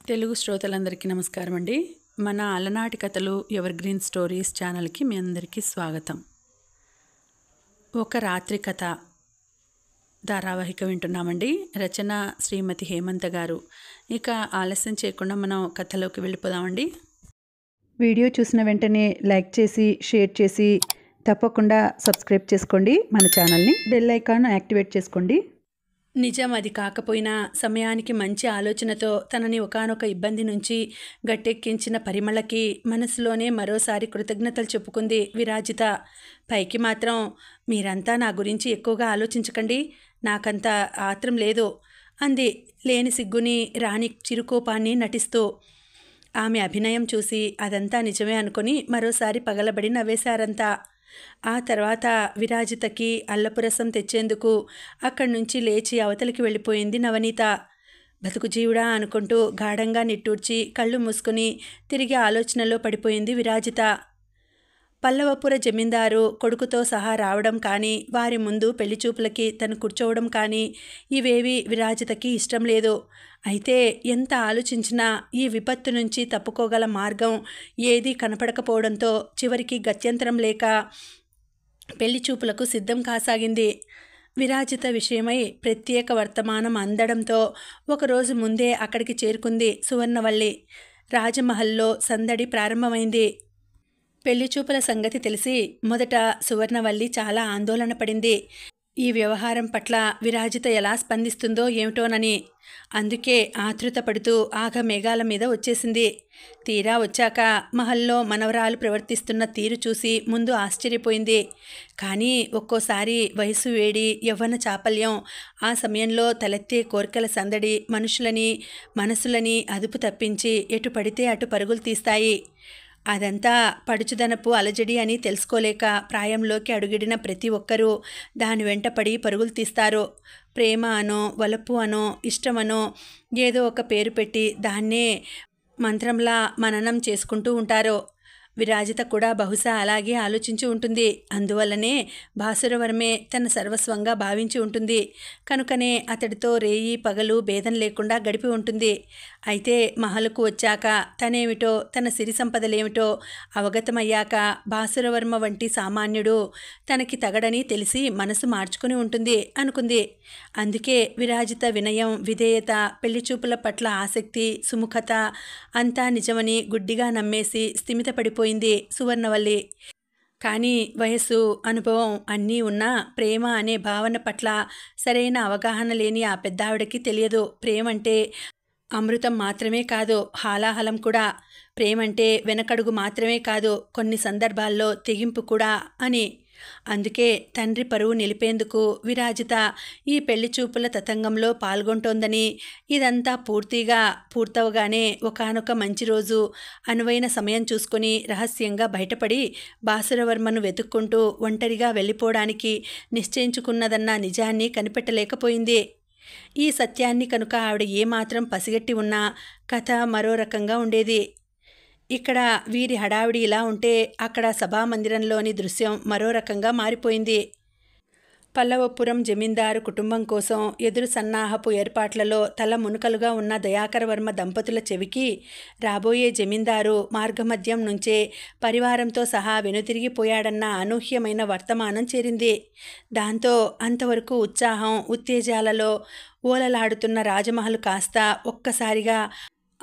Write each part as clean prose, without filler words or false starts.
తెలుగు శ్రోతలందరికీ నమస్కారం అండి. మన అలనాటి కథలు ఎవర్ గ్రీన్ స్టోరీస్ ఛానల్కి మీ అందరికీ స్వాగతం. ఒక రాత్రి కథ ధారావాహిక వింటున్నామండి. రచన శ్రీమతి హేమంత గారు. ఇక ఆలస్యం చేయకుండా మనం కథలోకి వెళ్ళిపోదామండి. వీడియో చూసిన వెంటనే లైక్ చేసి షేర్ చేసి తప్పకుండా సబ్స్క్రైబ్ చేసుకోండి. మన ఛానల్ని బెల్ ఐకాన్ యాక్టివేట్ చేసుకోండి. నిజం అది కాకపోయినా సమయానికి మంచి ఆలోచనతో తనని ఒకానొక ఇబ్బంది నుంచి గట్టెక్కించిన పరిమళకి మనసులోనే మరోసారి కృతజ్ఞతలు చెప్పుకుంది విరాజిత. పైకి మాత్రం మీరంతా నా గురించి ఎక్కువగా ఆలోచించకండి, నాకంత ఆత్రం లేదు అంది లేని సిగ్గుని రాణి చిరుకోపాన్ని నటిస్తూ. ఆమె అభినయం చూసి అదంతా నిజమే అనుకుని మరోసారి పగలబడి నవ్వేశారంతా. ఆ తర్వాత విరాజితకి అల్లపురసం తెచ్చేందుకు అక్కడి నుంచి లేచి అవతలికి వెళ్ళిపోయింది నవనీత. బతుకు జీవుడా అనుకుంటూ గాఢంగా నిట్టూర్చి కళ్ళు మూసుకుని తిరిగి ఆలోచనలో పడిపోయింది విరాజిత. పల్లవపుర జమీందారు కొడుకుతో సహా రావడం కానీ, వారి ముందు పెళ్లిచూపులకి తను కూర్చోవడం కానీ ఇవేవి విరాజితకి ఇష్టం లేదు. అయితే ఎంత ఆలోచించినా ఈ విపత్తు నుంచి తప్పుకోగల మార్గం ఏదీ కనపడకపోవడంతో చివరికి గత్యంతరం లేక పెళ్లిచూపులకు సిద్ధం కాసాగింది. విరాజిత విషయమై ప్రత్యేక వర్తమానం అందడంతో ఒకరోజు ముందే అక్కడికి చేరుకుంది సువర్ణవల్లి. రాజమహల్లో సందడి ప్రారంభమైంది. పెళ్లిచూపుల సంగతి తెలిసి మొదట సువర్ణవల్లి చాలా ఆందోళన పడింది. ఈ వ్యవహారం పట్ల విరాజిత ఎలా స్పందిస్తుందో ఏమిటోనని. అందుకే ఆతృత పడుతూ ఆఘమేఘాల మీద వచ్చేసింది. తీరా వచ్చాక మహల్లో మనవరాలు ప్రవర్తిస్తున్న తీరు చూసి ముందు ఆశ్చర్యపోయింది. కానీ ఒక్కోసారి వయసు వేడి, యవ్వన చాపల్యం, ఆ సమయంలో తలెత్తే కోరికల సందడి మనుషులని మనసులని అదుపు తప్పించి ఎటు పడితే అటు పరుగులు తీస్తాయి. అదంతా పడుచుదనపు అలజడి అని తెలుసుకోలేక ప్రాయంలోకి అడుగిడిన ప్రతి ఒక్కరూ దాని వెంట పడి పరుగులు తీస్తారు. ప్రేమ అనో, వలపు అనో, ఇష్టమనో ఏదో ఒక పేరు పెట్టి దాన్నే మంత్రంలా మననం చేసుకుంటూ ఉంటారు. విరాజిత కూడా బహుశా అలాగే ఆలోచించి ఉంటుంది. అందువల్లనే భాసురవర్మే తన సర్వస్వంగా భావించి ఉంటుంది. కనుకనే అతడితో రేయి పగలు భేదం లేకుండా గడిపి ఉంటుంది. అయితే మహలకు వచ్చాక తనేమిటో, తన సిరి సంపదలేమిటో అవగతమయ్యాక భాసురవర్మ వంటి సామాన్యుడు తనకి తగడని తెలిసి మనసు మార్చుకుని ఉంటుంది అనుకుంది. అందుకే విరాజిత వినయం, విధేయత, పెళ్లిచూపుల పట్ల ఆసక్తి, సుముఖత అంతా నిజమని గుడ్డిగా నమ్మేసి స్థిమితపడిపోయింది సువర్ణవల్లి. కానీ వయస్సు, అనుభవం అన్నీ ఉన్నా ప్రేమ అనే భావన పట్ల సరైన అవగాహన లేని ఆ పెద్దావిడకి తెలియదు ప్రేమంటే అమృతం మాత్రమే కాదు, హాలాహలం కూడా. ప్రేమంటే వెనకడుగు మాత్రమే కాదు, కొన్ని సందర్భాల్లో తెగింపు కూడా అని. అందుకే తండ్రి పరువు నిలిపేందుకు విరాజిత ఈ పెళ్లిచూపుల తతంగంలో పాల్గొంటోందని, ఇదంతా పూర్తవగానే ఒకానొక మంచి రోజు అనువైన సమయం చూసుకుని రహస్యంగా బయటపడి భాసురవర్మను వెతుక్కుంటూ ఒంటరిగా వెళ్ళిపోవడానికి నిశ్చయించుకున్నదన్న నిజాన్ని కనిపెట్టలేకపోయింది. ఈ సత్యాన్ని కనుక ఆవిడ ఏమాత్రం పసిగట్టి ఉన్నా కథ మరో రకంగా ఉండేది. ఇక్కడ వీరి హడావిడి ఇలా ఉంటే అక్కడ సభామందిరంలోని దృశ్యం మరో రకంగా మారిపోయింది. పల్లవపురం జమీందారు కుటుంబం కోసం ఎదురు సన్నాహపు ఏర్పాట్లలో తల మునుకలుగా ఉన్న దయాకరవర్మ దంపతుల చెవికి రాబోయే జమీందారు మార్గమధ్యం నుంచే పరివారంతో సహా వెనుతిరిగిపోయాడన్న అనూహ్యమైన వర్తమానం చేరింది. దాంతో అంతవరకు ఉత్సాహం, ఉత్తేజాలలో ఓలలాడుతున్న రాజమహల్ కాస్త ఒక్కసారిగా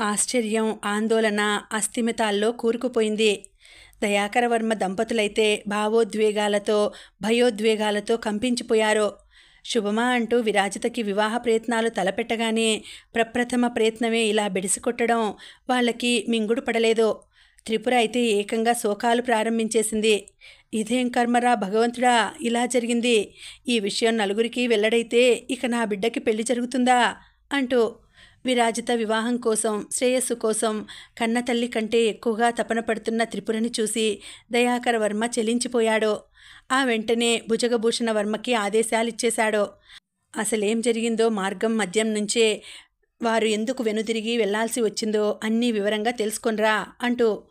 ఆశ్చర్యం, ఆందోళన, అస్థిమితాల్లో కూరుకుపోయింది. దయాకరవర్మ దంపతులైతే భావోద్వేగాలతో, భయోద్వేగాలతో కంపించిపోయారు. శుభమా అంటూ విరాజితకి వివాహ ప్రయత్నాలు తలపెట్టగానే ప్రప్రథమ ప్రయత్నమే ఇలా బెడిసికొట్టడం వాళ్ళకి మింగుడు పడలేదు. త్రిపుర అయితే ఏకంగా శోకాలు ప్రారంభించేసింది. ఇదేం కర్మరా భగవంతుడా, ఇలా జరిగింది. ఈ విషయం నలుగురికి వెల్లడైతే ఇక నా బిడ్డకి పెళ్లి జరుగుతుందా అంటూ విరాజిత వివాహం కోసం, శ్రేయస్సు కోసం కన్నతల్లి కంటే ఎక్కువగా తపన పడుతున్న త్రిపురని చూసి దయాకరవర్మ చెలించిపోయాడు. ఆ వెంటనే భుజగభూషణ వర్మకి ఆదేశాలిచ్చేశాడు. అసలేం జరిగిందో, మార్గం మధ్యం నుంచే వారు ఎందుకు వెనుదిరిగి వెళ్లాల్సి వచ్చిందో అన్నీ వివరంగా తెలుసుకొనిరా అంటూ.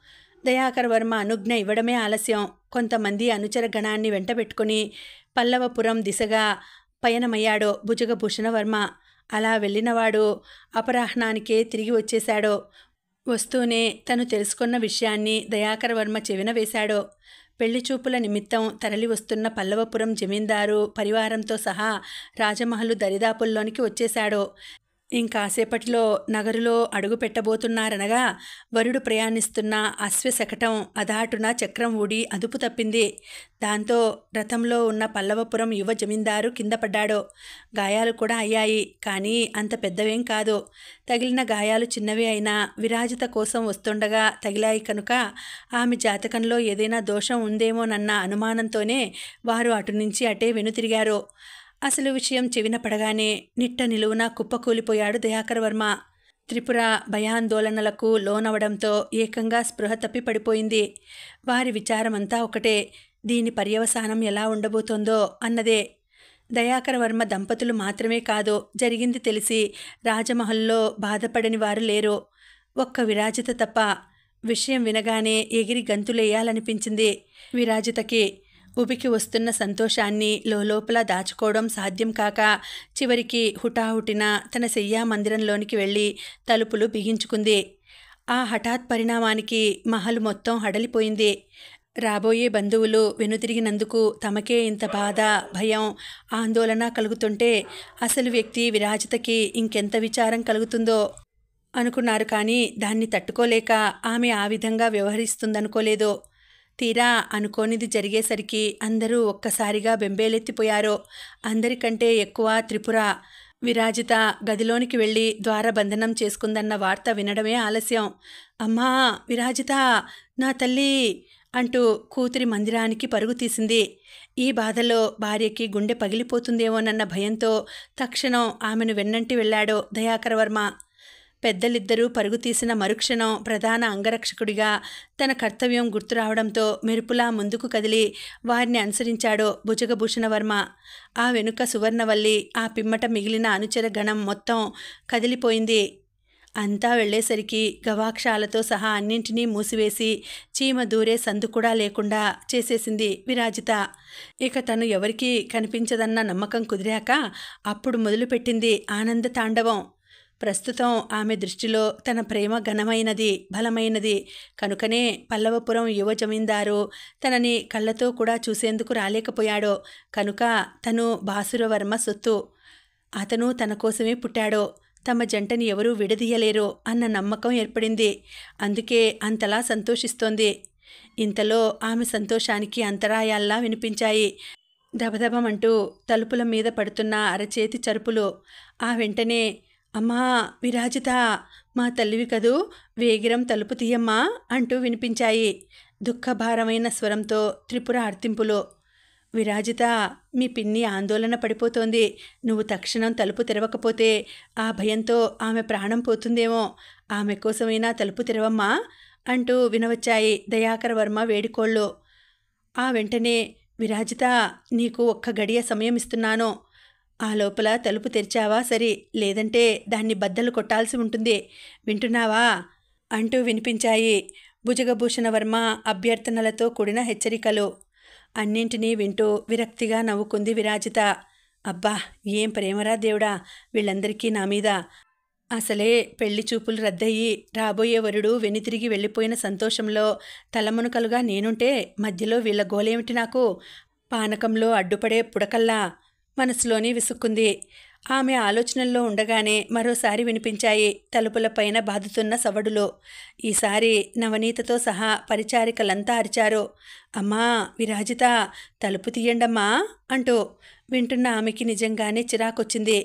దయాకరవర్మ అనుజ్ఞ ఇవ్వడమే ఆలస్యం. కొంతమంది అనుచర గణాన్ని వెంటబెట్టుకుని పల్లవపురం దిశగా పయనమయ్యాడు భుజగభూషణ వర్మ. అలా వెళ్ళినవాడు అపరాహ్నానికే తిరిగి వచ్చేశాడు. వస్తూనే తను తెలుసుకున్న విషయాన్ని దయాకర వర్మ చెవిన వేశాడు. పెళ్లిచూపుల నిమిత్తం తరలి వస్తున్న పల్లవపురం జమీందారు పరివారంతో సహా రాజమహలు దరిదాపుల్లోనికి వచ్చేశాడు. ఇంకాసేపటిలో నగరులో అడుగు పెట్టబోతున్నారనగా వరుడు ప్రయాణిస్తున్న అశ్వశకటం అదాటున చక్రం ఊడి అదుపు తప్పింది. దాంతో రథంలో ఉన్న పల్లవపురం యువ జమీందారు కింద పడ్డాడు. గాయాలు కూడా అయ్యాయి, కానీ అంత పెద్దవేం కాదు. తగిలిన గాయాలు చిన్నవే అయినా విరాజిత కోసం వస్తుండగా తగిలాయి కనుక ఆమె జాతకంలో ఏదైనా దోషం ఉందేమోనన్న అనుమానంతోనే వారు అటు నుంచి అటే వెనుతిరిగారు. అసలు విషయం చెవిన పడగానే నిట్ట నిలువున కుప్పకూలిపోయాడు దయాకర వర్మ. త్రిపుర భయాందోళనలకు లోనవడంతో ఏకంగా స్పృహ తప్పి పడిపోయింది. వారి విచారమంతా ఒకటే, దీని పర్యవసానం ఎలా ఉండబోతోందో అన్నదే. దయాకర వర్మ దంపతులు మాత్రమే కాదు, జరిగింది తెలిసి రాజమహల్లో బాధపడని వారు లేరు. ఒక్క విరాజిత తప్ప. విషయం వినగానే ఎగిరి గంతులేయాలనిపించింది విరాజితకి. ఉబికి వస్తున్న సంతోషాన్ని లోపల దాచుకోవడం సాధ్యం కాక చివరికి హుటాహుటిన తన శయ్యా మందిరంలోనికి వెళ్ళి తలుపులు బిగించుకుంది. ఆ హఠాత్ పరిణామానికి మహలు మొత్తం హడలిపోయింది. రాబోయే బంధువులు వెనుతిరిగినందుకు తమకే ఇంత బాధ, భయం, ఆందోళన కలుగుతుంటే అసలు వ్యక్తి విరాజితకి ఇంకెంత విచారం కలుగుతుందో అనుకున్నారు. కానీ దాన్ని తట్టుకోలేక ఆమె ఆ విధంగా వ్యవహరిస్తుందనుకోలేదు. తీరా అనుకోనిది జరిగేసరికి అందరూ ఒక్కసారిగా బెంబేలెత్తిపోయారు. అందరికంటే ఎక్కువ త్రిపుర. విరాజిత గదిలోనికి వెళ్ళి ద్వారబంధనం చేసుకుందన్న వార్త వినడమే ఆలస్యం. అమ్మా విరాజిత, నా తల్లి అంటూ కూతురి మందిరానికి పరుగు తీసింది. ఈ బాధలో భార్యకి గుండె పగిలిపోతుందేమోనన్న భయంతో తక్షణం ఆమెను వెన్నంటి వెళ్ళాడు దయాకర వర్మ. పెద్దలిద్దరూ పరుగు తీసిన మరుక్షణం ప్రధాన అంగరక్షకుడిగా తన కర్తవ్యం గుర్తురావడంతో మెరుపులా ముందుకు కదిలి వారిని అనుసరించాడు భుజగభూషణవర్మ. ఆ వెనుక సువర్ణవల్లి, ఆ పిమ్మట మిగిలిన అనుచర గణం మొత్తం కదిలిపోయింది. అంతా వెళ్లేసరికి గవాక్షాలతో సహా అన్నింటినీ మూసివేసి చీమ దూరే సందు కూడా లేకుండా చేసేసింది విరాజిత. ఇక తను ఎవరికీ కనిపించదన్న నమ్మకం కుదిరాక అప్పుడు మొదలుపెట్టింది ఆనంద తాండవం. ప్రస్తుతం ఆమె దృష్టిలో తన ప్రేమ ఘనమైనది, బలమైనది కనుకనే పల్లవపురం యువ జమీందారు తనని కళ్ళతో కూడా చూసేందుకు రాలేకపోయాడో కనుక తను బాసురవర్మ సొత్తు. అతను తన కోసమే పుట్టాడో, తమ జంటని ఎవరూ విడదీయలేరు అన్న నమ్మకం ఏర్పడింది. అందుకే అంతలా సంతోషిస్తోంది. ఇంతలో ఆమె సంతోషానికి అంతరాయాల్లా వినిపించాయి. దబదబమంటూ తలుపుల మీద పడుతున్న అరచేతి చరుపులు. ఆ వెంటనే, అమ్మా విరాజిత, మా తల్లివి కదూ, వేగిరం తలుపు తీయమ్మా అంటూ వినిపించాయి దుఃఖభారమైన స్వరంతో త్రిపుర అర్థింపులు. విరాజిత, మీ పిన్ని ఆందోళన పడిపోతోంది. నువ్వు తక్షణం తలుపు తెరవకపోతే ఆ భయంతో ఆమె ప్రాణం పోతుందేమో. ఆమె కోసమైనా తలుపు తెరవమ్మా అంటూ వినవచ్చాయి దయాకర వర్మ వేడికోళ్ళు. ఆ వెంటనే, విరాజిత, నీకు ఒక్క గడియ సమయం ఇస్తున్నాను. ఆ లోపల తలుపు తెరిచావా సరి, లేదంటే దాన్ని బద్దలు కొట్టాల్సి ఉంటుంది. వింటున్నావా అంటూ వినిపించాయి భుజగభూషణవర్మ అభ్యర్థనలతో కూడిన హెచ్చరికలు. అన్నింటినీ వింటూ విరక్తిగా నవ్వుకుంది విరాజిత. అబ్బా, ఏం ప్రేమరా దేవుడా వీళ్ళందరికీ నా మీద. అసలే పెళ్లి చూపులు రద్దయ్యి రాబోయే వరుడు వెనుతిరిగి వెళ్ళిపోయిన సంతోషంలో తలమునకలుగా నేనుంటే మధ్యలో వీళ్ళ గోలేమిటి నాకు? పానకంలో అడ్డుపడే పుడకల్లా మనసులోని విసుక్కుంది. ఆమె ఆలోచనల్లో ఉండగానే మరోసారి వినిపించాయి తలుపులపైన బాదుతున్న సవడులు. ఈసారి నవనీతతో సహా పరిచారికలంతా అరిచారు, అమ్మా విరాజిత, తలుపు తీయండమ్మా అంటూ. వింటున్న ఆమెకి నిజంగానే చిరాకొచ్చింది.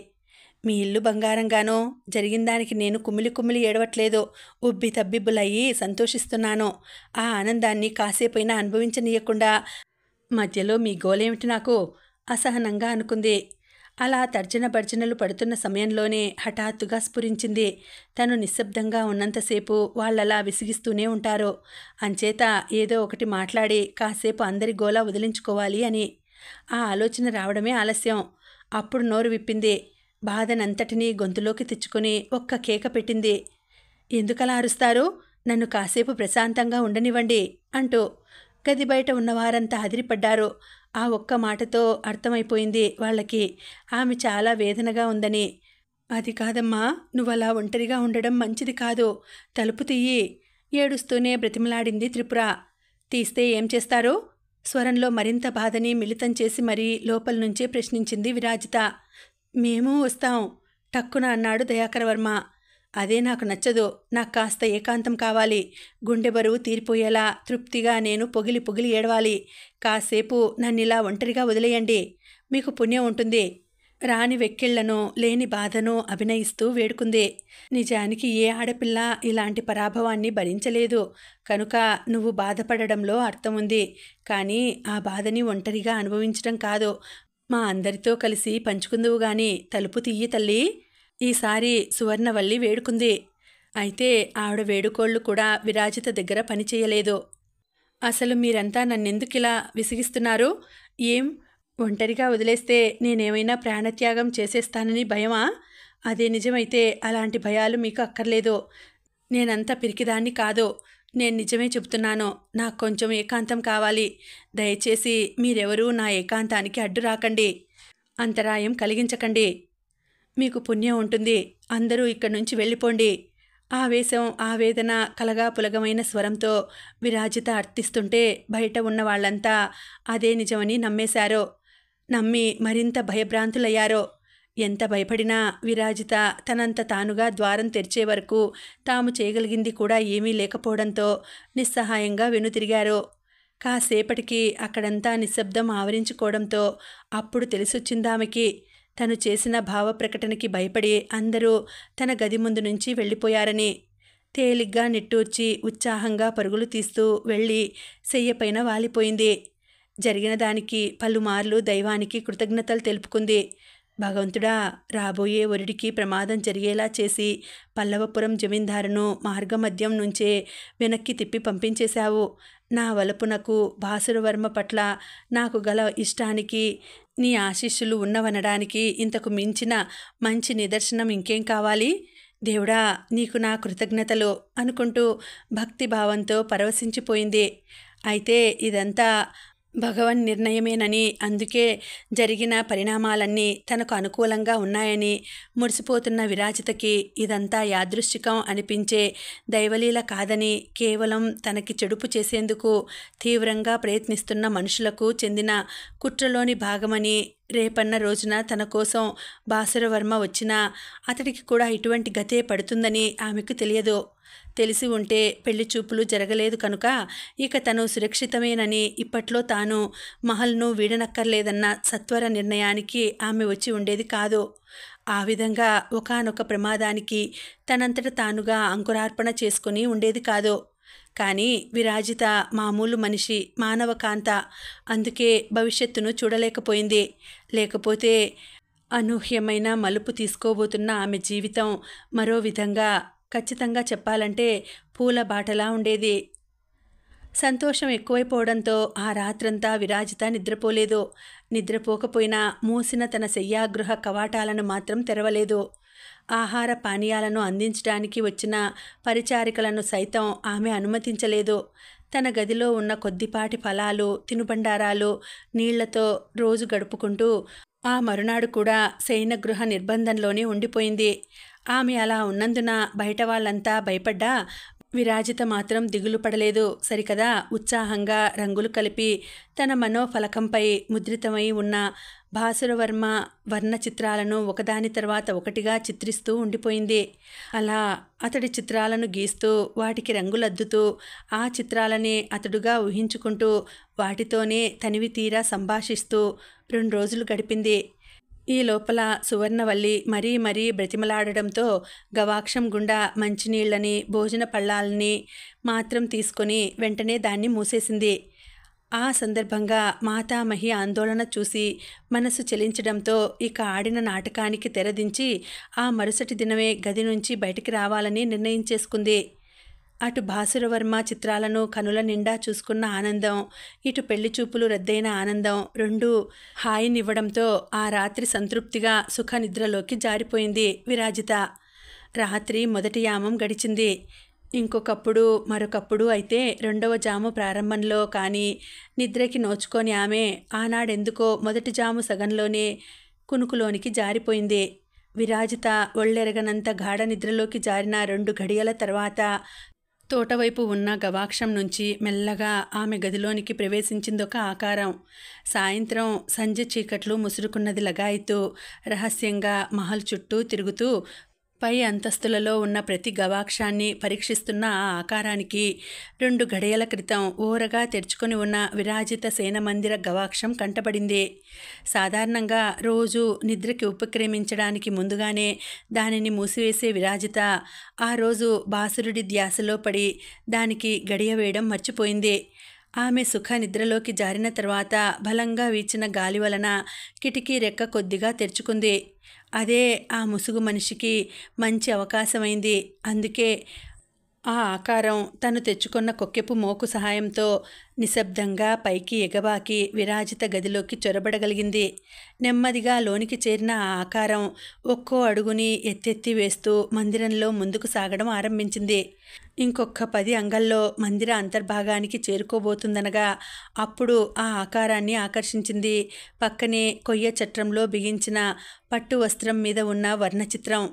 మీ ఇల్లు బంగారంగానో, జరిగిన దానికి నేను కుమిలి కుమిలి ఏడవట్లేదు, ఉబ్బి తబ్బిబ్బులయ్యి సంతోషిస్తున్నాను. ఆ ఆనందాన్ని కాసేపైనా అనుభవించనీయకుండా మధ్యలో మీ గోలేమిటి నాకు? అసహనంగా అనుకుంది. అలా తర్జన భర్జనలు పడుతున్న సమయంలోనే హఠాత్తుగా స్ఫురించింది, తను నిశ్శబ్దంగా ఉన్నంతసేపు వాళ్ళలా విసిగిస్తూనే ఉంటారు, అంచేత ఏదో ఒకటి మాట్లాడి కాసేపు అందరి గోలా వదిలించుకోవాలి అని. ఆ ఆలోచన రావడమే ఆలస్యం. అప్పుడు నోరు విప్పింది. బాధనంతటినీ గొంతులోకి తెచ్చుకొని ఒక్క కేక పెట్టింది. ఎందుకలా అరుస్తారు? నన్ను కాసేపు ప్రశాంతంగా ఉండనివ్వండి అంటూ. గది బయట ఉన్నవారంతా అదిరిపడ్డారు. ఆ ఒక్క మాటతో అర్థమైపోయింది వాళ్ళకి ఆమె చాలా వేదనగా ఉందని. అది కాదమ్మా, నువ్వలా ఒంటరిగా ఉండడం మంచిది కాదు. తలుపు తీయి ఏడుస్తూనే బ్రతిమలాడింది త్రిపుర. తీస్తే ఏం చేస్తారు? స్వరంలో మరింత బాధని మిళితం చేసి మరీ లోపల నుంచే ప్రశ్నించింది విరాజిత. మేము వస్తాం టక్కున అన్నాడు దయాకరవర్మ. అదే నాకు నచ్చదు. నాకు కాస్త ఏకాంతం కావాలి. గుండె బరువు తీరిపోయేలా తృప్తిగా నేను పొగిలి పొగిలి ఏడవాలి. కాసేపు నన్నిలా ఒంటరిగా వదిలేయండి. మీకు పుణ్యం ఉంటుంది. రాని వెక్కిళ్లను లేని బాధను అభినయిస్తూ వేడుకుంది. నిజానికి ఏ ఆడపిల్ల ఇలాంటి పరాభవాన్ని భరించలేదు కనుక నువ్వు బాధపడడంలో అర్థం ఉంది. కానీ ఆ బాధని ఒంటరిగా అనుభవించడం కాదు, మా అందరితో కలిసి పంచుకుందువు గాని. తలుపు తీయి తల్లి. ఈసారి సువర్ణవల్లి వేడుకుంది. అయితే ఆవిడ వేడుకోళ్లు కూడా విరాజిత దగ్గర పనిచేయలేదు. అసలు మీరంతా నన్నెందుకిలా విసిగిస్తున్నారు? ఏం, ఒంటరిగా వదిలేస్తే నేనేమైనా ప్రాణత్యాగం చేసేస్తానని భయమా? అదే నిజమైతే అలాంటి భయాలు మీకు అక్కర్లేదు. నేనంత పిరికిదాన్ని కాదు. నేను నిజమే చెబుతున్నాను. నాకు కొంచెం ఏకాంతం కావాలి. దయచేసి మీరెవరూ నా ఏకాంతానికి అడ్డు రాకండి. అంతరాయం కలిగించకండి. మీకు పుణ్యం ఉంటుంది. అందరూ ఇక్కడి నుంచి వెళ్ళిపోండి. ఆవేశం ఆవేదన కలగాపులగమైన స్వరంతో విరాజిత అర్థిస్తుంటే బయట ఉన్న వాళ్ళంతా అదే నిజమని నమ్మేశారో, నమ్మి మరింత భయభ్రాంతులయ్యారో. ఎంత భయపడినా విరాజిత తనంత తానుగా ద్వారం తెరిచే వరకు తాము చేయగలిగింది కూడా ఏమీ లేకపోవడంతో నిస్సహాయంగా వెనుతిరిగారు. కాసేపటికి అక్కడంతా నిశ్శబ్దం ఆవరించుకోవడంతో అప్పుడు తెలిసొచ్చిందామెకి. తను చేసిన భావ ప్రకటనకి భయపడి అందరూ తన గది ముందు నుంచి వెళ్ళిపోయారని. తేలిగ్గా నిట్టూర్చి ఉత్సాహంగా పరుగులు తీస్తూ వెళ్ళి శయ్యపైన వాలిపోయింది. జరిగిన దానికి పలుమార్లు దైవానికి కృతజ్ఞతలు తెలుపుకుంది. భగవంతుడా, రాబోయే వరుడికి ప్రమాదం జరిగేలా చేసి పల్లవపురం జమీందారును మార్గమధ్యం నుంచే వెనక్కి తిప్పి పంపించేశావు. నా వలపునకు భాసురవర్మ పట్ల నాకు గల ఇష్టానికి నీ ఆశీస్సులు ఉన్నవనడానికి ఇంతకు మించిన మంచి నిదర్శనం ఇంకేం కావాలి? దేవుడా, నీకు నా కృతజ్ఞతలు అనుకుంటూ భక్తిభావంతో పరవశించిపోయింది. అయితే ఇదంతా భగవన్ నిర్ణయమేనని, అందుకే జరిగిన పరిణామాలన్నీ తనకు అనుకూలంగా ఉన్నాయని మురిసిపోతున్న విరాజితకి ఇదంతా యాదృశ్చికం అనిపించే దైవలీల కాదని, కేవలం తనకి చెడుపు చేసేందుకు తీవ్రంగా ప్రయత్నిస్తున్న మనుషులకు చెందిన కుట్రలోని భాగమని, రేపన్న రోజున తన కోసం భాసురవర్మ వచ్చినా అతడికి కూడా ఇటువంటి గతే పడుతుందని ఆమెకు తెలియదు. తెలిసి ఉంటే పెళ్లి చూపులు జరగలేదు కనుక ఇక తను సురక్షితమేనని, ఇప్పట్లో తాను మహల్ను వీడనక్కర్లేదన్న సత్వర నిర్ణయానికి ఆమె వచ్చి ఉండేది కాదు. ఆ విధంగా ఒకానొక ప్రమాదానికి తనంతట తానుగా అంకురార్పణ చేసుకుని ఉండేది కాదు. కానీ విరాజిత మామూలు మనిషి, మానవ కాంత. అందుకే భవిష్యత్తును చూడలేకపోయింది. లేకపోతే అనూహ్యమైన మలుపు తీసుకోబోతున్న ఆమె జీవితం మరో విధంగా, ఖచ్చితంగా చెప్పాలంటే పూల బాటలా ఉండేది. సంతోషం ఎక్కువైపోవడంతో ఆ రాత్రంతా విరాజిత నిద్రపోలేదు. నిద్రపోకపోయినా మూసిన తన శయ్యాగృహ కవాటాలను మాత్రం తెరవలేదు. ఆహార పానీయాలను అందించడానికి వచ్చిన పరిచారికలను సైతం ఆమె అనుమతించలేదు. తన గదిలో ఉన్న కొద్దిపాటి ఫలాలు, తినుబండారాలు, నీళ్లతో రోజు గడుపుకుంటూ ఆ మరునాడు కూడా శయనగృహ నిర్బంధంలోనే ఉండిపోయింది. ఆమె అలా ఉన్నందున బయట వాళ్ళంతా భయపడ్డా విరాజిత మాత్రం దిగులు పడలేదు సరికదా. ఉత్సాహంగా రంగులు కలిపి తన మనోఫలకంపై ముద్రితమై ఉన్న భాసురవర్మ వర్ణ చిత్రాలను ఒకదాని తర్వాత ఒకటిగా చిత్రిస్తూ ఉండిపోయింది. అలా అతడి చిత్రాలను గీస్తూ వాటికి రంగులద్దుతూ ఆ చిత్రాలనే అతడుగా ఊహించుకుంటూ వాటితోనే తనివి తీరా సంభాషిస్తూ 2 రోజులు గడిపింది. ఈ లోపల సువర్ణవల్లి మరీ మరీ బ్రతిమలాడడంతో గవాక్షం గుండా మంచినీళ్లని, భోజన పళ్ళాలని మాత్రం తీసుకొని వెంటనే దాన్ని మూసేసింది. ఆ సందర్భంగా మాతామహి ఆందోళన చూసి మనసు చలించడంతో ఇక ఆడిన నాటకానికి తెరదించి ఆ మరుసటి దినమే గది నుంచి బయటికి రావాలని నిర్ణయించేసుకుంది. అటు భాసురవర్మ చిత్రాలను కనుల నిండా చూసుకున్న ఆనందం, ఇటు పెళ్లి చూపులు రద్దయిన ఆనందం రెండూ హాయినివ్వడంతో ఆ రాత్రి సంతృప్తిగా సుఖనిద్రలోకి జారిపోయింది విరాజిత. రాత్రి మొదటి యామం గడిచింది. ఇంకొకప్పుడు మరొకప్పుడు అయితే 2వ జాము ప్రారంభంలో కానీ నిద్రకి నోచుకొని ఆమె ఆనాడెందుకో మొదటి జాము సగంలోనే కునుకులోనికి జారిపోయింది. విరాజిత ఒళ్ళెరగనంత గాఢ నిద్రలోకి జారిన 2 గడియల తర్వాత తోటవైపు ఉన్న గవాక్షం నుంచి మెల్లగా ఆమె గదిలోనికి ప్రవేశించిందొక ఆకారం. సాయంత్రం సంధ్య చీకట్లు ముసురుకున్నది లగాయితూ రహస్యంగా మహల్ చుట్టూ తిరుగుతూ పై అంతస్తులలో ఉన్న ప్రతి గవాక్షాన్ని పరీక్షిస్తున్న ఆ ఆకారానికి 2 గడియల క్రితం ఊరగా తెరుచుకొని ఉన్న విరాజిత సేనమందిర గవాక్షం కంటపడింది. సాధారణంగా రోజు నిద్రకి ఉపక్రమించడానికి ముందుగానే దానిని మూసివేసే విరాజిత ఆ రోజు బాసురుడి ధ్యాసలో పడి దానికి గడియ వేయడం మర్చిపోయింది. ఆమె సుఖ నిద్రలోకి జారిన తర్వాత బలంగా వీచిన గాలి వలన కిటికీ రెక్క కొద్దిగా తెరుచుకుంది. అదే ఆ ముసుగు మనిషికి మంచి అవకాశమైంది. అందుకే ఆ ఆకారం తను తెచ్చుకున్న కొక్కెపు మోకు సహాయంతో నిశ్శబ్దంగా పైకి ఎగబాకి విరాజిత గదిలోకి చొరబడగలిగింది. నెమ్మదిగా లోనికి చేరిన ఆ ఆకారం ఒక్కో అడుగుని ఎత్తెత్తి వేస్తూ మందిరంలో ముందుకు సాగడం ఆరంభించింది. ఇంకొక 10 అంగల్లో మందిర అంతర్భాగానికి చేరుకోబోతుందనగా అప్పుడు ఆ ఆకారాన్ని ఆకర్షించింది పక్కనే కొయ్య చట్రంలో బిగించిన పట్టు వస్త్రం మీద ఉన్న వర్ణచిత్రం.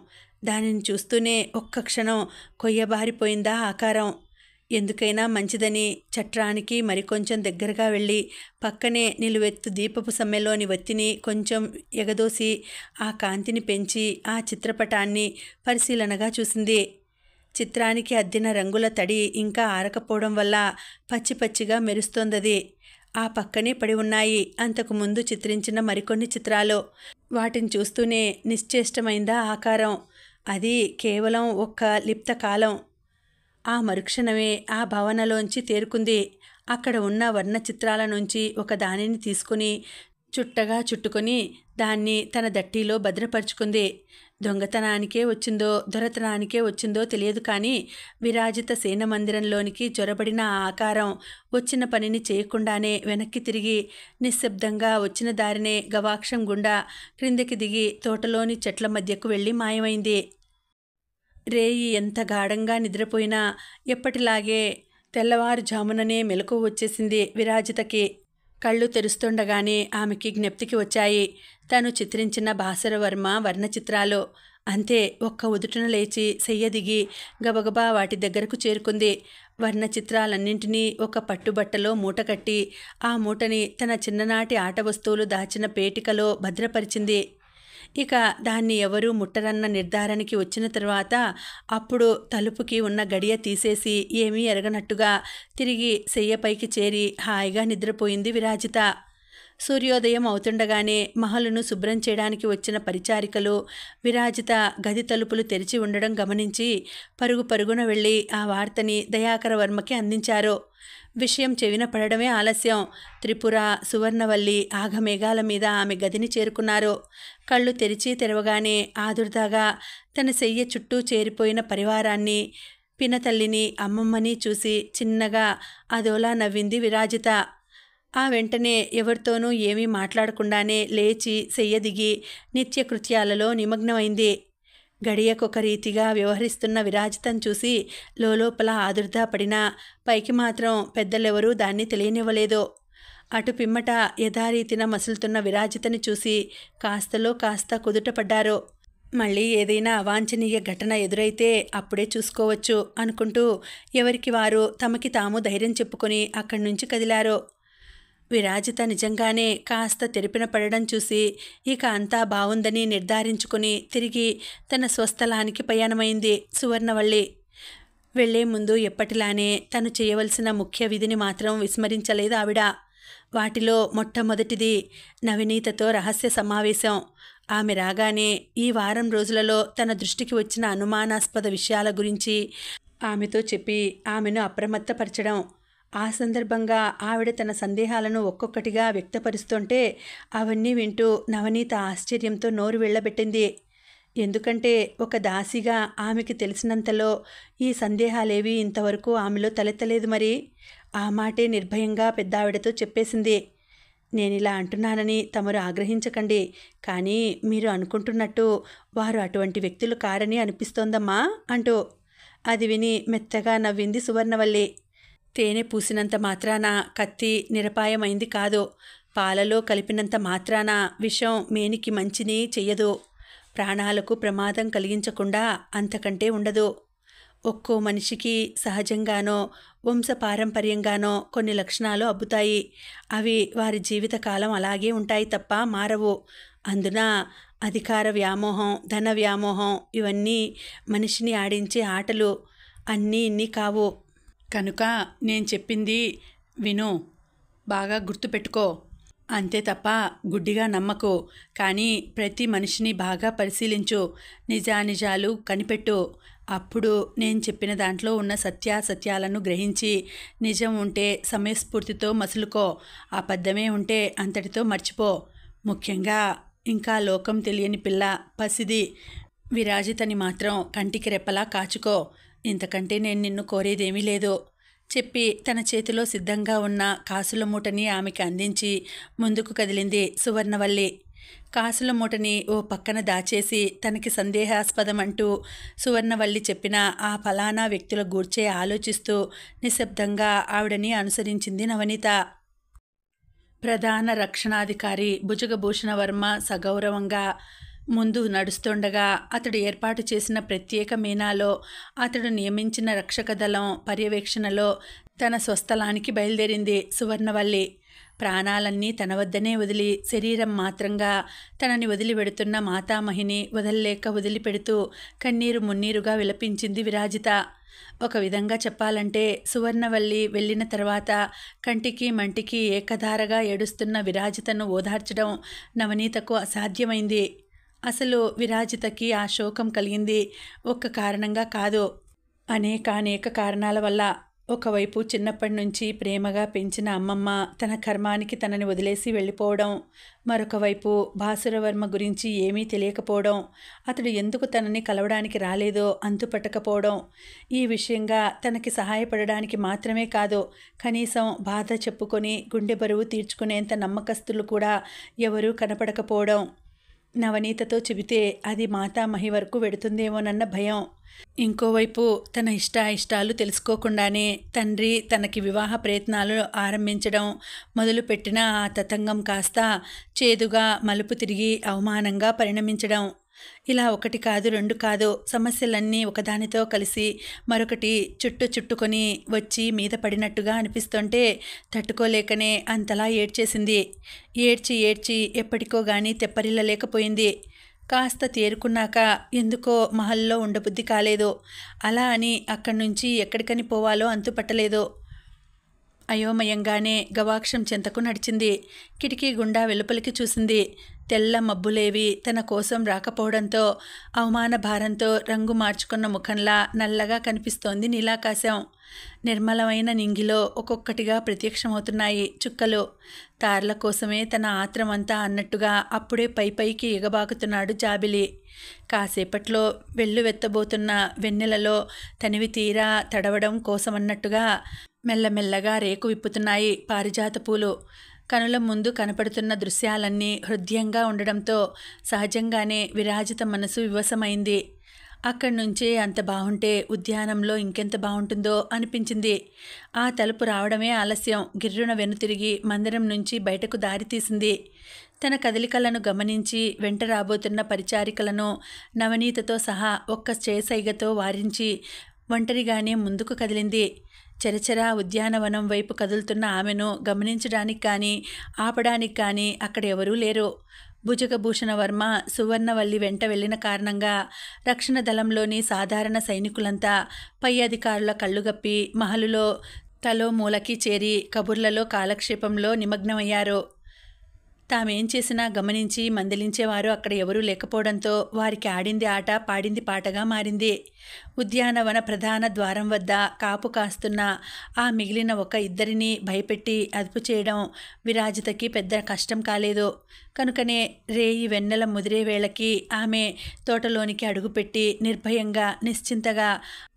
దానిని చూస్తూనే ఒక్క క్షణం కొయ్యబారిపోయిందా ఆకారం. ఎందుకైనా మంచిదని చట్రానికి మరికొంచెం దగ్గరగా వెళ్ళి పక్కనే నిలువెత్తు దీపపు సమ్మెలోని వత్తిని కొంచెం ఎగదోసి ఆ కాంతిని పెంచి ఆ చిత్రపటాన్ని పరిశీలనగా చూసింది. చిత్రానికి అద్దిన రంగుల తడి ఇంకా ఆరకపోవడం వల్ల పచ్చి పచ్చిగా మెరుస్తోందది. ఆ పక్కనే పడి ఉన్నాయి అంతకుముందు చిత్రించిన మరికొన్ని చిత్రాలు. వాటిని చూస్తూనే నిశ్చేష్టమైందా ఆకారం. అది కేవలం ఒక్క లిప్త కాలం. ఆ మరుక్షణమే ఆ భవనలోంచి తేరుకుంది. అక్కడ ఉన్న వర్ణ చిత్రాల నుంచి ఒక దానిని తీసుకుని చుట్టగా చుట్టుకొని దాన్ని తన దట్టీలో భద్రపరుచుకుంది. దొంగతనానికే వచ్చిందో దొరతనానికే వచ్చిందో తెలియదు కానీ విరాజిత సేన మందిరంలోనికి చొరబడిన ఆ ఆకారం వచ్చిన పనిని చేయకుండానే వెనక్కి తిరిగి నిశ్శబ్దంగా వచ్చిన దారినే గవాక్షం గుండా క్రిందకి దిగి తోటలోని చెట్ల మధ్యకు వెళ్ళి మాయమైంది. రేయి ఎంత గాఢంగా నిద్రపోయినా ఎప్పటిలాగే తెల్లవారుజాముననే మెలకువ వచ్చేసింది విరాజితకి. కళ్ళు తెరుస్తుండగానే ఆమెకి జ్ఞప్తికి వచ్చాయి తను చిత్రించిన భాస్కరవర్మ వర్ణచిత్రాలు. అంతే ఒక్క ఉదుటున లేచి సెయ్యదిగి గబగబా వాటి దగ్గరకు చేరుకుంది. వర్ణచిత్రాలన్నింటినీ ఒక పట్టుబట్టలో మూటకట్టి ఆ మూటని తన చిన్ననాటి ఆట వస్తువులు దాచిన పేటికలో భద్రపరిచింది. ఇక దాన్ని ఎవరూ ముట్టరన్న నిర్ధారణకి వచ్చిన తర్వాత అప్పుడు తలుపుకి ఉన్న గడియ తీసేసి ఏమీ ఎరగనట్టుగా తిరిగి సెయ్యపైకి చేరి హాయిగా నిద్రపోయింది విరాజిత. సూర్యోదయం అవుతుండగానే మహలును శుభ్రం చేయడానికి వచ్చిన పరిచారికలు విరాజిత గది తలుపులు తెరిచి ఉండడం గమనించి పరుగు పరుగున వెళ్ళి ఆ వార్తని దయాకర వర్మకి అందించారు. విషయం చెవిన పడడమే ఆలస్యం. త్రిపుర, సువర్ణవల్లి ఆఘమేఘాల మీద ఆమె గదిని చేరుకున్నారు. కళ్ళు తెరిచి తెరవగానే ఆదుర్దాగా తన సెయ్య చుట్టూ చేరిపోయిన పరివారాన్ని, పినతల్లిని, అమ్మమ్మని చూసి చిన్నగా అదోలా నవ్వింది విరాజిత. ఆ వెంటనే ఎవరితోనూ ఏమీ మాట్లాడకుండానే లేచి సెయ్యదిగి నిత్యకృత్యాలలో నిమగ్నమైంది. గడియకొక రీతిగా వ్యవహరిస్తున్న విరాజితం చూసి లోలోపల ఆదుర్దాపడినా పైకి మాత్రం పెద్దలెవరూ దాన్ని తెలియనివ్వలేదు. అటు పిమ్మట యథారీతిన మసులుతున్న విరాజితని చూసి కాస్తలో కాస్త కుదుటపడ్డారు. మళ్ళీ ఏదైనా అవాంఛనీయ ఘటన ఎదురైతే అప్పుడే చూసుకోవచ్చు అనుకుంటూ ఎవరికి వారు తమకి తాము ధైర్యం చెప్పుకొని అక్కడి నుంచి కదిలారు. విరాజిత నిజంగానే కాస్త తెరిపిన పడడం చూసి ఇక అంతా బావుందని నిర్ధారించుకుని తిరిగి తన స్వస్థలానికి ప్రయాణమైంది సువర్ణవల్లి. వెళ్లే ముందు ఎప్పటిలానే తను చేయవలసిన ముఖ్య విధిని మాత్రం విస్మరించలేదు ఆవిడ. వాటిలో మొట్టమొదటిది నవనీతతో రహస్య సమావేశం. ఆమె రాగానే ఈ వారం రోజులలో తన దృష్టికి వచ్చిన అనుమానాస్పద విషయాల గురించి ఆమెతో చెప్పి ఆమెను అప్రమత్తపరచడం. ఆ సందర్భంగా ఆవిడ తన సందేహాలను ఒక్కొక్కటిగా వ్యక్తపరుస్తుంటే అవన్నీ వింటూ నవనీత ఆశ్చర్యంతో నోరు వెళ్ళబెట్టింది. ఎందుకంటే ఒక దాసిగా ఆమెకి తెలిసినంతలో ఈ సందేహాలేవీ ఇంతవరకు ఆమెలో తలెత్తలేదు. మరి ఆ మాటే నిర్భయంగా పెద్దావిడతో చెప్పేసింది. నేనిలా అంటున్నానని తమరు ఆగ్రహించకండి, కానీ మీరు అనుకుంటున్నట్టు వారు అటువంటి వ్యక్తులు కారని అనిపిస్తోందమ్మా అంటూ. అది విని మెత్తగా నవ్వింది సువర్ణవల్లి. తేనె పూసినంత మాత్రాన కత్తి నిరపాయమైంది కాదు. పాలలో కలిపినంత మాత్రాన విషం మేనికి మంచిని చెయ్యదు. ప్రాణాలకు ప్రమాదం కలిగించకుండా అంతకంటే ఉండదు. ఒక్కో మనిషికి సహజంగానో వంశపారంపర్యంగానో కొన్ని లక్షణాలు అబ్బుతాయి. అవి వారి జీవితకాలం అలాగే ఉంటాయి తప్ప మారవు. అందున అధికార వ్యామోహం, ధన వ్యామోహం ఇవన్నీ మనిషిని ఆడించే ఆటలు. అన్నీ ఇన్ని కావు. కనుక నేను చెప్పింది విను, బాగా గుర్తుపెట్టుకో. అంతే తప్ప గుడ్డిగా నమ్మకు. కానీ ప్రతి మనిషిని బాగా పరిశీలించు, నిజానిజాలు కనిపెట్టు. అప్పుడు నేను చెప్పిన దాంట్లో ఉన్న సత్యాసత్యాలను గ్రహించి నిజం ఉంటే సమయస్ఫూర్తితో మసులుకో, అబద్ధమే ఉంటే అంతటితో మర్చిపో. ముఖ్యంగా ఇంకా లోకం తెలియని పిల్ల, పసిది విరాజితని మాత్రం కంటికి రెప్పలా కాచుకో. ఇంతకంటే నేను నిన్ను కోరేదేమీ లేదు చెప్పి తన చేతిలో సిద్ధంగా ఉన్న కాసుల మూటని ఆమెకి అందించి ముందుకు కదిలింది సువర్ణవల్లి. కాసుల మూటని ఓ పక్కన దాచేసి తనకి సందేహాస్పదమంటూ సువర్ణవల్లి చెప్పిన ఆ ఫలానా వ్యక్తుల గూర్చే ఆలోచిస్తూ నిశ్శబ్దంగా ఆవిడని అనుసరించింది నవనీత. ప్రధాన రక్షణాధికారి భుజగభూషణవర్మ సగౌరవంగా ముందు నడుస్తుండగా అతడు ఏర్పాటు చేసిన ప్రత్యేక మీనాలో అతడు నియమించిన రక్షక దళం పర్యవేక్షణలో తన స్వస్థలానికి బయలుదేరింది సువర్ణవల్లి. ప్రాణాలన్నీ తన వద్దనే వదిలి శరీరం మాత్రంగా తనని వదిలి వెడుతున్న మాతామహిని వదల్లేక వదిలిపెడుతూ కన్నీరు మున్నీరుగా విలపించింది విరాజిత. ఒక విధంగా చెప్పాలంటే సువర్ణవల్లి వెళ్ళిన తర్వాత కంటికి మంటికి ఏకధారగా ఏడుస్తున్న విరాజితను ఓదార్చడం నవనీతకు అసాధ్యమైంది. అసలు విరాజితకి ఆ శోకం కలిగింది ఒక్క కారణంగా కాదు, అనేక కారణాల వల్ల. ఒకవైపు చిన్నప్పటి నుంచి ప్రేమగా పెంచిన అమ్మమ్మ తన కర్మానికి తనని వదిలేసి వెళ్ళిపోవడం, మరొక వైపు భాసురవర్మ గురించి ఏమీ తెలియకపోవడం, అతడు ఎందుకు తనని కలవడానికి రాలేదో అంతుపట్టకపోవడం, ఈ విషయంగా తనకి సహాయపడడానికి మాత్రమే కాదు, కనీసం బాధ చెప్పుకొని గుండె బరువు తీర్చుకునేంత నమ్మకస్తులు కూడా ఎవరూ కనపడకపోవడం. నవనీతతో చెబితే అది మాతామహి వరకు వెడుతుందేమోనన్న భయం. ఇంకోవైపు తన ఇష్టాయిష్టాలు తెలుసుకోకుండానే తండ్రి తనకి వివాహ ప్రయత్నాలు ఆరంభించడం మొదలుపెట్టిన ఆ తతంగం కాస్త చేదుగా మలుపు తిరిగి అవమానంగా పరిణమించడం. ఇలా ఒకటి కాదు, రెండు కాదు, సమస్యలన్నీ ఒకదానితో కలిసి మరొకటి చుట్టుకొని వచ్చి మీద పడినట్టుగా అనిపిస్తుంటే తట్టుకోలేకనే అంతలా ఏడ్చేసింది. ఏడ్చి ఎప్పటికో గానీ తెప్పరిల్లలేకపోయింది. కాస్త తేరుకున్నాక ఎందుకో మహల్లో ఉండబుద్ధి కాలేదు. అలా అని అక్కడి నుంచి ఎక్కడికని పోవాలో అంతుపట్టలేదు. అయోమయంగానే గవాక్షం చెంతకు నడిచింది. కిటికీ గుండా వెలుపలికి చూసింది. తెల్ల మబ్బులేవి తన కోసం రాకపోవడంతో అవమాన భారంతో రంగు మార్చుకున్న ముఖంలా నల్లగా కనిపిస్తోంది నీలాకాశం. నిర్మలమైన నింగిలో ఒక్కొక్కటిగా ప్రత్యక్షమవుతున్నాయి చుక్కలు. తారల కోసమే తన ఆత్రమంతా అన్నట్టుగా అప్పుడే పైకి ఎగబాకుతున్నాడు జాబిలి. కాసేపట్లో వెల్లువెత్తబోతున్న వెన్నెలలో తనివి తీరా తడవడం కోసమన్నట్టుగా మెల్లమెల్లగా రేకు విప్పుతున్నాయి పారిజాత పూలు. కనుల ముందు కనపడుతున్న దృశ్యాలన్నీ హృదయంగా ఉండడంతో సహజంగానే విరాజిత మనసు వివశమైంది. అక్కడి నుంచే అంత బాగుంటే ఉద్యానంలో ఇంకెంత బాగుంటుందో అనిపించింది. ఆ తలుపు రావడమే ఆలస్యం. గిర్రున వెనుతిరిగి మందిరం నుంచి బయటకు దారి తీసింది. తన కదలికలను గమనించి వెంట రాబోతున్న పరిచారికలను నవనీతతో సహా ఒక్క చేసైగతో వారించి ఒంటరిగానే ముందుకు కదిలింది. చరచరా ఉద్యానవనం వైపు కదులుతున్న ఆమెను గమనించడానికి కానీ ఆపడానికి కానీ అక్కడ ఎవరూ లేరు. భుజగభూషణవర్మ సువర్ణవల్లి వెంట వెళ్ళిన కారణంగా రక్షణ దళంలోని సాధారణ సైనికులంతా పై అధికారుల కళ్ళుగప్పి మహలులో తలో మూలకి చేరి కబుర్లలో కాలక్షేపంలో నిమగ్నమయ్యారు. తామేం చేసినా గమనించి మందలించేవారు అక్కడ ఎవరూ లేకపోవడంతో వారికి ఆడింది ఆట, పాడింది పాటగా మారింది. ఉద్యానవన ప్రధాన ద్వారం వద్ద కాపు కాస్తున్న ఆ మిగిలిన ఒక ఇద్దరిని భయపెట్టి అదుపు చేయడం విరాజితకి పెద్ద కష్టం కాలేదు. కనుకనే రేయి వెన్నెల ముదిరే వేళకి ఆమె తోటలోనికి అడుగుపెట్టి నిర్భయంగా నిశ్చింతగా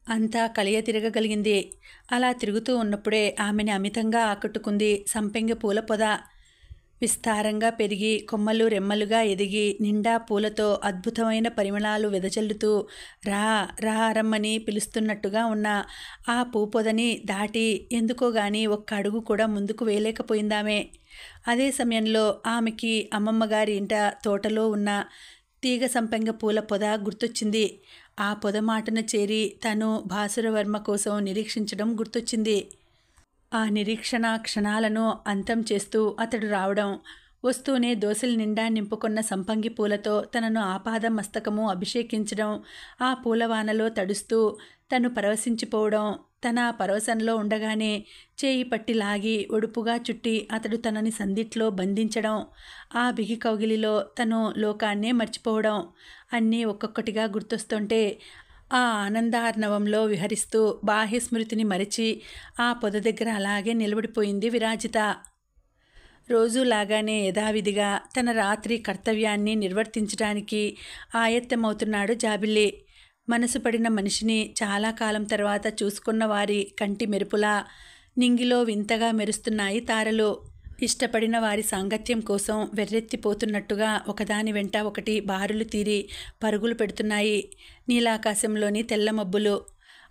అంతా కలియ తిరగగలిగింది. అలా తిరుగుతూ ఉన్నప్పుడే ఆమెని అమితంగా ఆకట్టుకుంది సంపెంగ పూల పొద. విస్తారంగా పెరిగి కొమ్మలు రెమ్మలుగా ఎదిగి నిండా పూలతో అద్భుతమైన పరిమళాలు వెదజల్లుతూ రా రా రమ్మని పిలుస్తున్నట్టుగా ఉన్న ఆ పూపొదని దాటి ఎందుకో గాని ఒక్క అడుగు కూడా ముందుకు వేయలేకపోయిందామె. అదే సమయంలో ఆమెకి అమ్మమ్మగారి ఇంట తోటలో ఉన్న తీగ సంపెంగ పూల పొద గుర్తొచ్చింది. ఆ పొద మాటను చేరి తను భాసురవర్మ కోసం నిరీక్షించడం గుర్తొచ్చింది. ఆ నిరీక్షణ క్షణాలను అంతం చేస్తూ అతడు రావడం, వస్తూనే దోసెల నిండా నింపుకొన్న సంపంగి పూలతో తనను ఆపాద మస్తకము అభిషేకించడం, ఆ పూలవానలో తడుస్తూ తను పరవశించిపోవడం, తన పరవశంలో ఉండగానే చేయి పట్టి లాగి ఒడుపుగా చుట్టి అతడు తనని సందిట్లో బంధించడం, ఆ బిగి కౌగిలిలో తను లోకాన్నే మర్చిపోవడం అన్నీ ఒక్కొక్కటిగా గుర్తొస్తుంటే ఆ ఆనందార్ణవంలో విహరిస్తూ బాహ్య స్మృతిని మరిచి ఆ పొద దగ్గర అలాగే నిలబడిపోయింది విరాజిత. రోజులాగానే యథావిధిగా తన రాత్రి కర్తవ్యాన్ని నిర్వర్తించడానికి ఆయత్తమవుతున్నాడు జాబిల్లి. మనసు పడిన మనిషిని చాలా కాలం తర్వాత చూసుకున్న వారి కంటి మెరుపులా నింగిలో వింతగా మెరుస్తున్నాయి తారలు. ఇష్టపడిన వారి సాంగత్యం కోసం వెర్రెత్తిపోతున్నట్టుగా ఒకదాని వెంట ఒకటి బారులు తీరి పరుగులు పెడుతున్నాయి నీలాకాశంలోని తెల్ల మబ్బులు.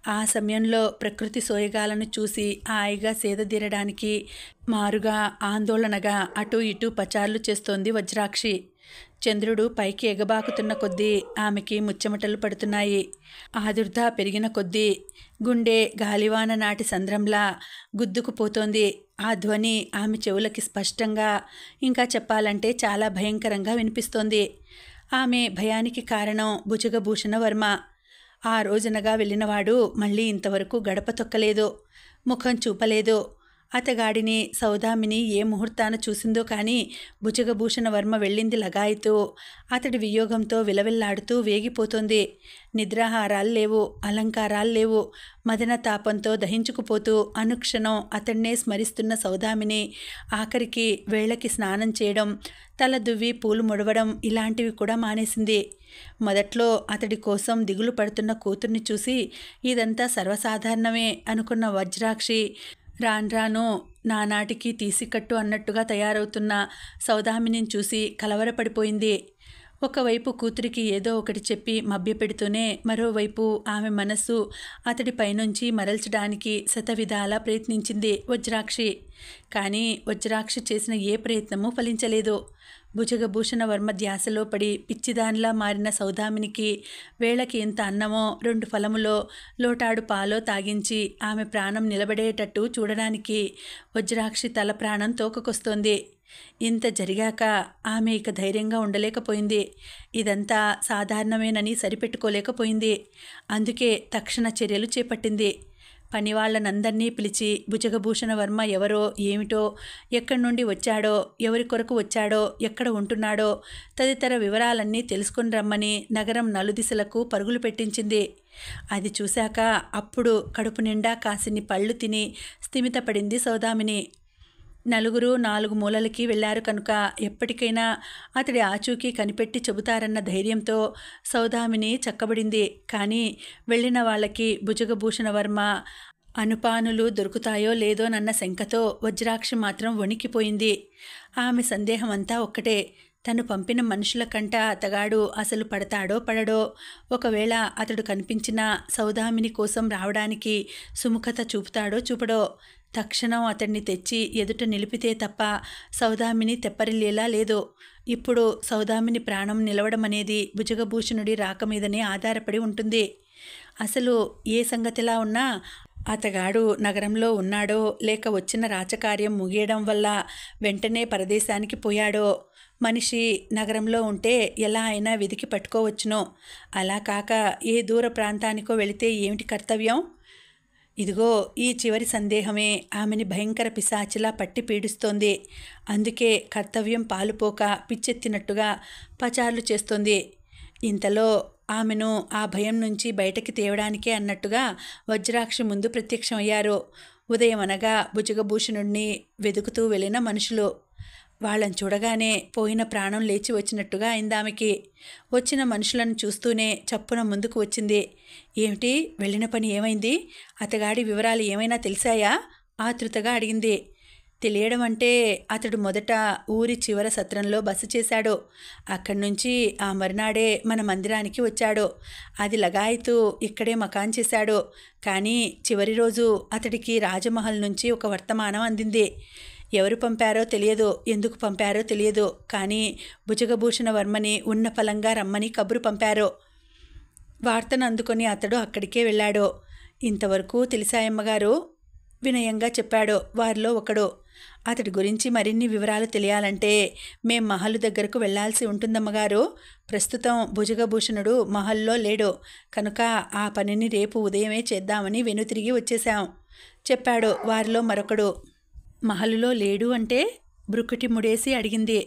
ఆ సమయంలో ప్రకృతి సోయగాలను చూసి హాయిగా సేదదీరడానికి మారుగా ఆందోళనగా అటూ ఇటూ పచార్లు చేస్తోంది వజ్రాక్షి. చంద్రుడు పైకి ఎగబాకుతున్న కొద్దీ ఆమెకి ముచ్చెమటలు పడుతున్నాయి. ఆదుర్ద పెరిగిన కొద్దీ గుండె గాలివాన నాటి సంద్రంలా గుద్దుకుపోతోంది. ఆ ధ్వని ఆమె చెవులకి స్పష్టంగా, ఇంకా చెప్పాలంటే చాలా భయంకరంగా వినిపిస్తోంది. ఆమె భయానికి కారణం భుజగభూషణ వర్మ. ఆ రోజునగా వెళ్ళినవాడు మళ్ళీ ఇంతవరకు గడప తొక్కలేదు, ముఖం చూపలేదు. అతగాడిని సౌదామిని ఏ ముహూర్తాన చూసిందో కానీ భుజగభూషణ వర్మ వెళ్ళింది లగాయితూ అతడి వియోగంతో విలవిల్లాడుతూ వేగిపోతుంది. నిద్రాహారాలు లేవు, అలంకారాలు లేవు. మదన తాపంతో దహించుకుపోతూ అనుక్షణం అతన్నే స్మరిస్తున్న సౌదామిని ఆఖరికి వేళకి స్నానం చేయడం, తల దువ్వి పూలు ముడవడం ఇలాంటివి కూడా మానేసింది. మొదట్లో అతడి కోసం దిగులు పడుతున్న కూతుర్ని చూసి ఇదంతా సర్వసాధారణమే అనుకున్న వజ్రాక్షి రాన్రాను నానాటికి తీసికట్టు అన్నట్టుగా తయారవుతున్న సౌదామిని చూసి కలవరపడిపోయింది. ఒకవైపు కూతురికి ఏదో ఒకటి చెప్పి మభ్యపెడుతూనే మరోవైపు ఆమె మనస్సు అతడి పైనుంచి మరల్చడానికి శతవిధాలా ప్రయత్నించింది వజ్రాక్షి. కానీ వజ్రాక్షి చేసిన ఏ ప్రయత్నమూ ఫలించలేదు. భుజగభూషణ వర్మ ధ్యాసలో పడి పిచ్చిదానిలా మారిన సౌదామినికి వేళకి ఇంత అన్నమో 2 ఫలములో లోటాడు పాలో తాగించి ఆమె ప్రాణం నిలబడేటట్టు చూడడానికి వజ్రాక్షి తల ప్రాణం తోకకొస్తోంది. ఇంత జరిగాక ఆమె ఇక ధైర్యంగా ఉండలేకపోయింది. ఇదంతా సాధారణమేనని సరిపెట్టుకోలేకపోయింది. అందుకే తక్షణ చర్యలు చేపట్టింది. పనివాళ్లనందరినీ పిలిచి భుజగభూషణ వర్మ ఎవరో ఏమిటో, ఎక్కడి నుండి వచ్చాడో, ఎవరి కొరకు వచ్చాడో, ఎక్కడ ఉంటున్నాడో తదితర వివరాలన్నీ తెలుసుకుని రమ్మని నగరం నలుదిశలకు పరుగులు పెట్టించింది. అది చూశాక అప్పుడు కడుపు నిండా కాసిని పళ్ళు తిని స్థిమితపడింది సౌదామిని. నలుగురు 4 మూలలకి వెళ్లారు కనుక ఎప్పటికైనా అతడి ఆచూకీ కనిపెట్టి చెబుతారన్న ధైర్యంతో సౌదామిని చక్కబడింది. కానీ వెళ్ళిన వాళ్ళకి భుజగభూషణ వర్మ అనుపానులు దొరుకుతాయో లేదోనన్న శంకతో వజ్రాక్షి మాత్రం వణికిపోయింది. ఆమె సందేహం అంతా ఒక్కటే, తను పంపిన మనుషుల కంట అతగాడు అసలు పడతాడో పడడో, ఒకవేళ అతడు కనిపించినా సౌదామిని కోసం రావడానికి సుముఖత చూపుతాడో చూపడో. తక్షణం అతన్ని తెచ్చి ఎదుట నిలిపితే తప్ప సౌదామిని తెప్పరిల్లేలా లేదు. ఇప్పుడు సౌదామిని ప్రాణం నిలవడమనేది భుజగభూషణుడి రాక మీదనే ఆధారపడి ఉంటుంది. అసలు ఏ సంగతిలా ఉన్నా అతగాడు నగరంలో ఉన్నాడో లేక వచ్చిన రాచకార్యం ముగియడం వల్ల వెంటనే పరదేశానికి పోయాడో, మనిషి నగరంలో ఉంటే ఎలా అయినా వెదికి పట్టుకోవచ్చునో. అలా కాక ఏ దూర ప్రాంతానికో వెళితే ఏమిటి కర్తవ్యం? ఇదిగో ఈ చివరి సందేహమే ఆమెని భయంకర పిశాచిలా పట్టి పీడిస్తోంది. అందుకే కర్తవ్యం పాలుపోక పిచ్చెత్తినట్టుగా పచార్లు చేస్తోంది. ఇంతలో ఆమెను ఆ భయం నుంచి బయటకి తేవడానికే అన్నట్టుగా వజ్రాక్షి ముందు ప్రత్యక్షమయ్యారు. ఉదయం అనగా భుజగభూషణుడిని వెతుకుతూ వెళ్ళిన మనుషులు. వాళ్ళని చూడగానే పోయిన ప్రాణం లేచి వచ్చినట్టుగా అయిందామెకి. వచ్చిన మనుషులను చూస్తూనే చప్పున ముందుకు వచ్చింది. ఏమిటి, వెళ్ళిన పని ఏమైంది? అతగాడి వివరాలు ఏమైనా తెలిసాయా? ఆతృతగా అడిగింది. తెలియడం అంటే అతడు మొదట ఊరి చివర సత్రంలో బస చేశాడు. అక్కడి నుంచి ఆ మరునాడే మన మందిరానికి వచ్చాడు. అది లగాయితూ ఇక్కడే మకాన్ చేశాడు. కానీ చివరి రోజు అతడికి రాజమహల్ నుంచి ఒక వర్తమానం అందింది. ఎవరు పంపారో తెలియదు, ఎందుకు పంపారో తెలియదు, కానీ భుజగభూషణ వర్మని ఉన్న ఫలంగా రమ్మని కబురు పంపారు. వార్తను అందుకొని అతడు అక్కడికే వెళ్ళాడు. ఇంతవరకు తెలిసాయమ్మగారు వినయంగా చెప్పాడు వారిలో ఒకడు. అతడి గురించి మరిన్ని వివరాలు తెలియాలంటే మేం మహల్ దగ్గరకు వెళ్లాల్సి ఉంటుందమ్మగారు. ప్రస్తుతం భుజగభూషణుడు మహల్లో లేడు కనుక ఆ పనిని రేపు ఉదయమే చేద్దామని వెనుతిరిగి వచ్చేశాం చెప్పాడు వారిలో మరొకడు. మహలులో లేడు అంటే? బ్రుకుటి ముడేసి అడిగింది.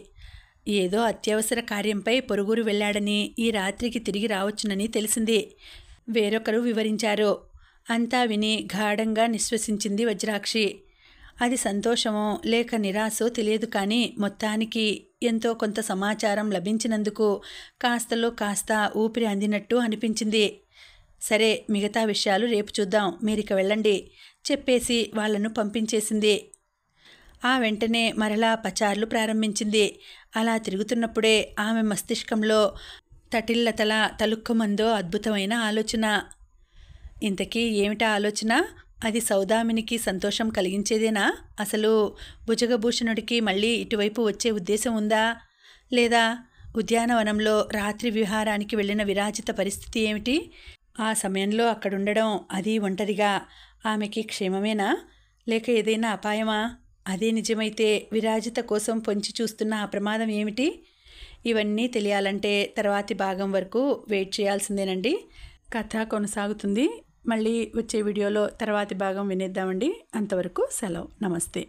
ఏదో అత్యవసర కార్యంపై పొరుగురు వెళ్ళాడని, ఈ రాత్రికి తిరిగి రావచ్చునని తెలిసింది వేరొకరు వివరించారు. అంతా విని గాఢంగా నిశ్వసించింది వజ్రాక్షి. అది సంతోషమో లేక నిరాశో తెలియదు, కానీ మొత్తానికి ఎంతో కొంత సమాచారం లభించినందుకు కాస్తలో కాస్త ఊపిరి అందినట్టు అనిపించింది. సరే, మిగతా విషయాలు రేపు చూద్దాం, మీరిక వెళ్ళండి చెప్పేసి వాళ్లను పంపించేసింది. ఆ వెంటనే మరలా పచార్లు ప్రారంభించింది. అలా తిరుగుతున్నప్పుడే ఆమె మస్తిష్కంలో తటిల్లతల తలుక్కుమందో అద్భుతమైన ఆలోచన. ఇంతకీ ఏమిటా ఆలోచన? అది సౌదామినికి సంతోషం కలిగించేదేనా? అసలు భుజగభూషణుడికి మళ్ళీ ఇటువైపు వచ్చే ఉద్దేశం ఉందా? లేదా ఉద్యానవనంలో రాత్రి విహారానికి వెళ్ళిన విరాజిత పరిస్థితి ఏమిటి? ఆ సమయంలో అక్కడుండడం, అది ఒంటరిగా, ఆమెకి క్షేమమేనా లేక ఏదైనా అపాయమా? అదే నిజమైతే విరాజిత కోసం పొంచి చూస్తున్న ఆ ప్రమాదం ఏమిటి? ఇవన్నీ తెలియాలంటే తర్వాతి భాగం వరకు వెయిట్ చేయాల్సిందేనండి. కథ కొనసాగుతుంది. మళ్ళీ వచ్చే వీడియోలో తర్వాతి భాగం వినేద్దామండి. అంతవరకు సెలవు. నమస్తే.